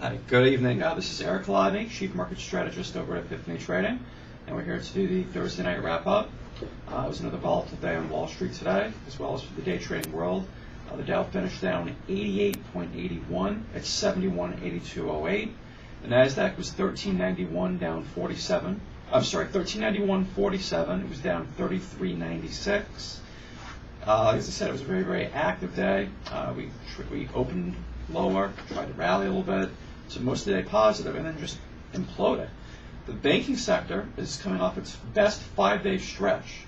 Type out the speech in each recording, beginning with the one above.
Hi, good evening. This is Eric Lively, Chief Market Strategist over at Epiphany Trading, and we're here to do the Thursday night wrap-up. It was another volatile day on Wall Street today, as well as for the day trading world. The Dow finished down 88.81 at 7182.08. The Nasdaq was 1391, down 47. I'm sorry, 1391.47. It was down 33.96. As I said, it was a very, very active day. We opened lower, tried to rally a little bit, so most of the day positive, and then just imploded. The banking sector is coming off its best 5-day stretch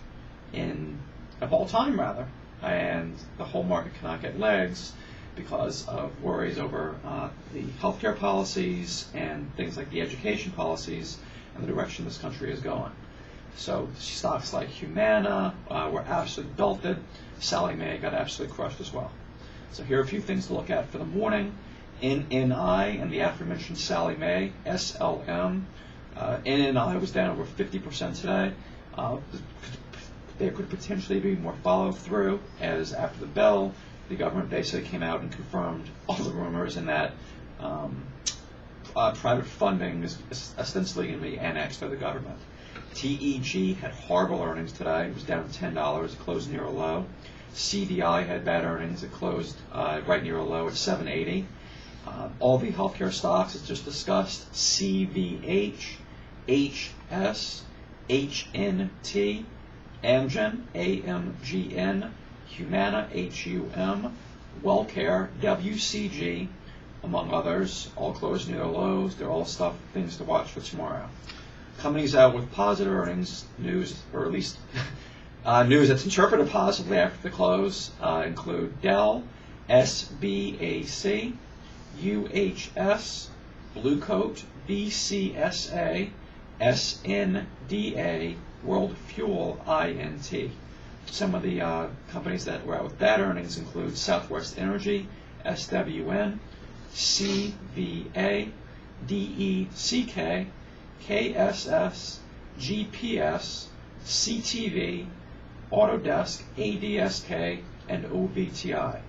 of all time, rather, and the whole market cannot get legs because of worries over the healthcare policies and things like the education policies and the direction this country is going. So stocks like Humana were absolutely belted. Sallie Mae got absolutely crushed as well. So here are a few things to look at for the morning. NNI and the aforementioned Sallie Mae, SLM. NNI was down over 50% today. There could potentially be more follow-through, as after the bell, the government basically came out and confirmed all the rumors in that private funding is ostensibly going to be annexed by the government. TEG had horrible earnings today. It was down $10. It closed near a low. CDI had bad earnings. It closed right near a low at 780. All the healthcare stocks, as just discussed, CVH, HS, HNT, Amgen, AMGN, Humana, HUM, WellCare, WCG, among others, all closed near their lows. They're all things to watch for tomorrow. Companies out with positive earnings news, or at least news that's interpreted positively after the close, include Dell, SBAC, UHS, Blue Coat, BCSA, SNDA, World Fuel, INT. Some of the companies that were out with bad earnings include Southwest Energy, SWN, CVA, DECK, KSS, GPS, CTV, Autodesk, ADSK, and OVTI.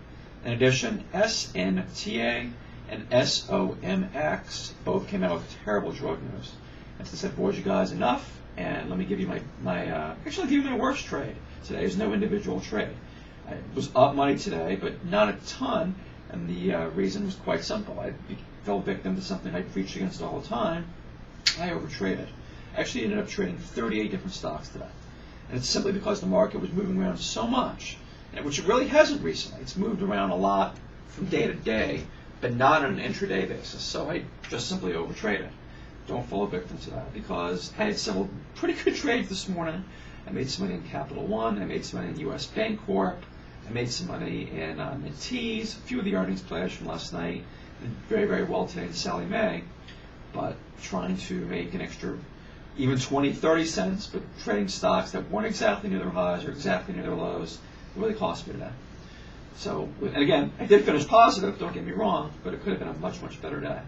In addition, SNTA and SOMX both came out with terrible drug news. And since I bored you guys enough, and let me give you actually I'll give you my worst trade today. There's no individual trade. I was up money today, but not a ton, and the reason was quite simple. I fell victim to something I preach against all the time. I overtraded. I actually ended up trading 38 different stocks today. And it's simply because the market was moving around so much, which it really hasn't recently. It's moved around a lot from day to day, but not on an intraday basis. So I just simply overtraded. Don't fall victim to that, because I had several pretty good trades this morning. I made some money in Capital One. I made some money in U.S. Bancorp. I made some money in Mintees. A few of the earnings players from last night did very, very well today in Sallie Mae. But trying to make an extra even 20, 30 cents, but trading stocks that weren't exactly near their highs or exactly near their lows, it really cost me today. So, and again, I did finish positive, don't get me wrong, but it could have been a much, much better day.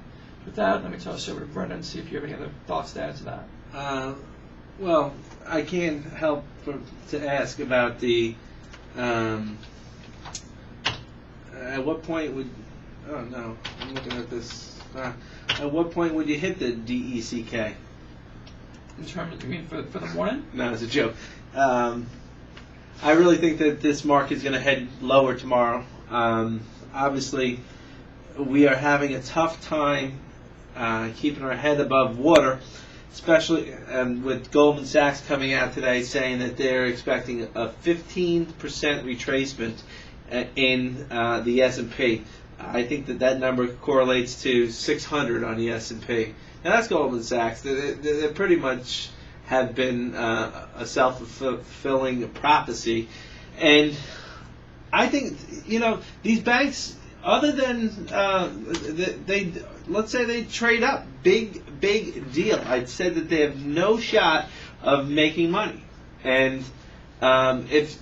With that, let me toss over to Brendan and see if you have any other thoughts to add to that. Well, I can't help to ask about the, at what point would, oh no, I'm looking at this, at what point would you hit the DECK? In terms of, you mean for the morning? No, it's a joke. I really think that this market is going to head lower tomorrow. Obviously, we are having a tough time keeping our head above water, especially with Goldman Sachs coming out today saying that they're expecting a 15% retracement in the S&P. I think that number correlates to 600 on the S&P. Now that's Goldman Sachs. They pretty much have been a self-fulfilling prophecy. And I think, these banks, other than let's say they trade up, big deal. I'd say that they have no shot of making money. And if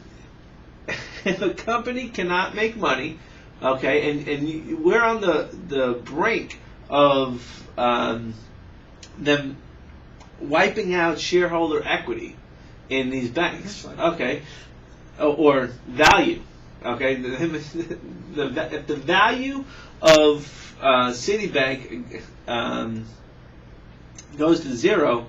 a company cannot make money, okay, and we're on the brink of them wiping out shareholder equity in these banks, okay, or value, okay. If the value of Citibank goes to zero,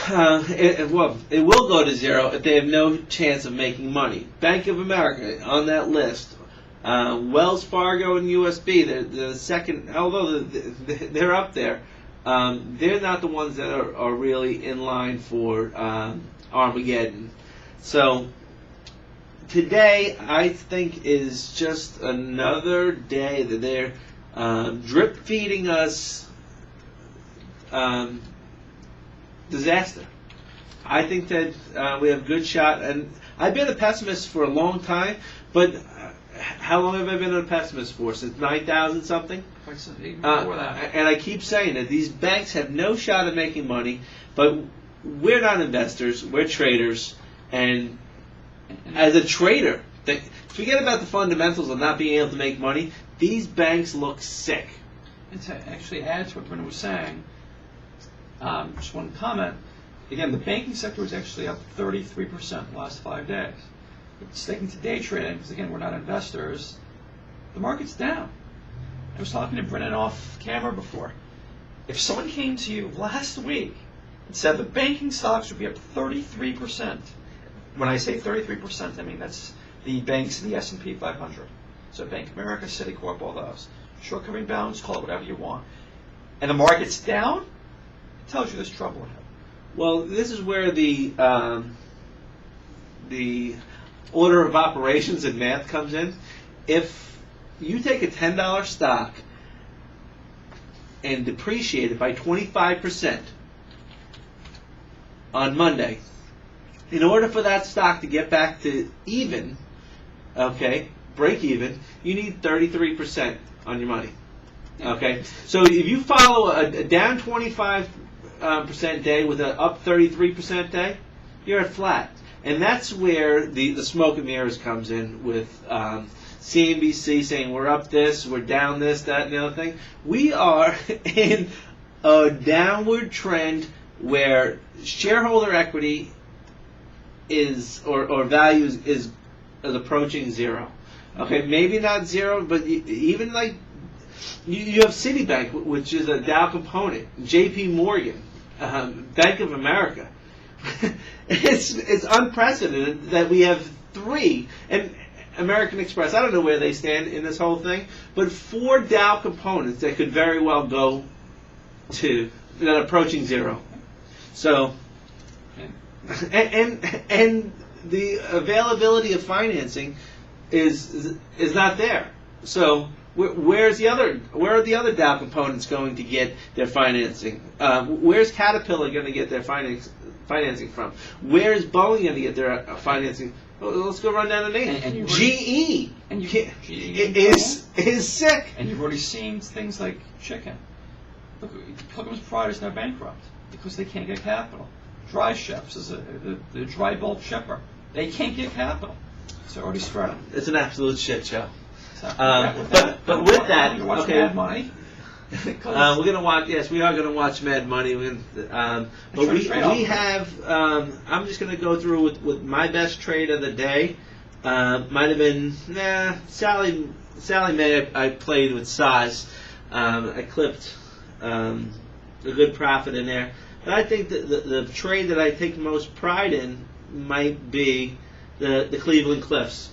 it will go to zero if they have no chance of making money. Bank of America on that list. Wells Fargo and USB, they're the second, although they're up there. They're not the ones that are really in line for Armageddon. So today, I think, is just another day that they're drip feeding us disaster. I think that we have a good shot, and I've been a pessimist for a long time, but how long have I been a pessimist for? Since 9,000 something? Even before that. And I keep saying that these banks have no shot at making money, but we're not investors, we're traders, and as a trader, forget about the fundamentals of not being able to make money. These banks look sick. And to actually add to what Brendan was saying, just one comment. Again, the banking sector was actually up 33% in the last 5 days. But sticking to day trading, because again, we're not investors, the market's down. I was talking to Brendan off camera before. If someone came to you last week and said the banking stocks would be up 33%, when I say 33%, I mean that's the banks in the S&P 500. So Bank of America, Citicorp, all those. Short covering balance, call it whatever you want. And the market's down, it tells you there's trouble ahead. Well, this is where the order of operations and math comes in. If you take a $10 stock and depreciate it by 25% on Monday, in order for that stock to get back to even, okay, break even, you need 33% on your money. Okay, so if you follow a down 25% day with an up 33% day, you're at flat. And that's where the smoke and mirrors comes in with CNBC saying we're up this, we're down this, that, and the other thing. We are in a downward trend where shareholder equity is or value is approaching zero. Okay, maybe not zero, but even like you have Citibank, which is a Dow component, J.P. Morgan, Bank of America. It's unprecedented that we have three, and American Express, I don't know where they stand in this whole thing, but 4 Dow components that could very well go to that are approaching zero. So, and the availability of financing is not there. So where are the other Dow components going to get their financing? Where's Caterpillar going to get their financing from? Where's Boeing going to get their financing? Well, let's go run down the name. GE is sick. And you've already seen things like chicken. Look, Pilgrim's Pride is now bankrupt because they can't get capital. Dry Chefs is the dry bulk shipper. They can't get capital. So already spreading. It's an absolute shit show. So, but with that, okay. Mad Money. We're gonna watch. Yes, we are gonna watch Mad Money. But we have. I'm just gonna go through with my best trade of the day. Might have been Sally Mae. I played with size. I clipped a good profit in there. But I think that the trade that I take most pride in might be the Cleveland Cliffs.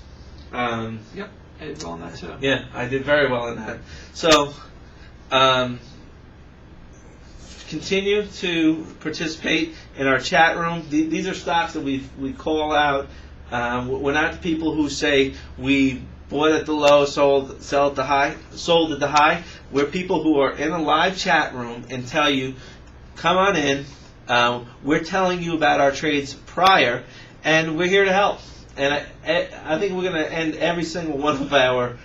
Yep, I did well on that too. Yeah, I did very well in that. So, continue to participate in our chat room. These are stocks that we call out. We're not the people who say we bought at the low, sold at the high. We're people who are in a live chat room and tell you, come on in. We're telling you about our trades prior, and we're here to help. And I think we're going to end every single one of our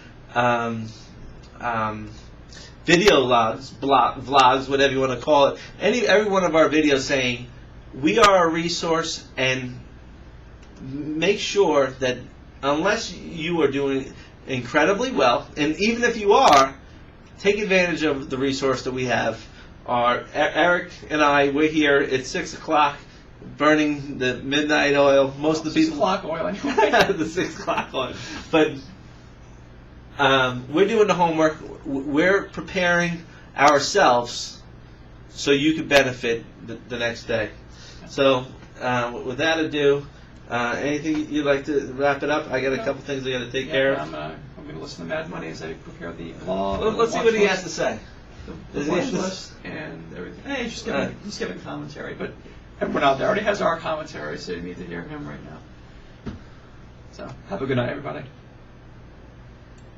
video logs, vlogs, whatever you want to call it, every one of our videos saying we are a resource, and make sure that unless you are doing incredibly well, and even if you are, take advantage of the resource that we have. Eric and I, we're here at 6 o'clock burning the midnight oil. Most of the people 6 o'clock oil anyway. the 6 o'clock oil. But we're doing the homework. We're preparing ourselves so you could benefit the next day. So, with that ado, anything you'd like to wrap it up? I got a couple things I got to take care of. I'm going to listen to Mad Money as I prepare the blog. Well, let's see what he has to say. The watch list and everything. Hey, he's giving commentary, but everyone out there already has our commentary, so you need to hear him right now. So, have a good night, everybody.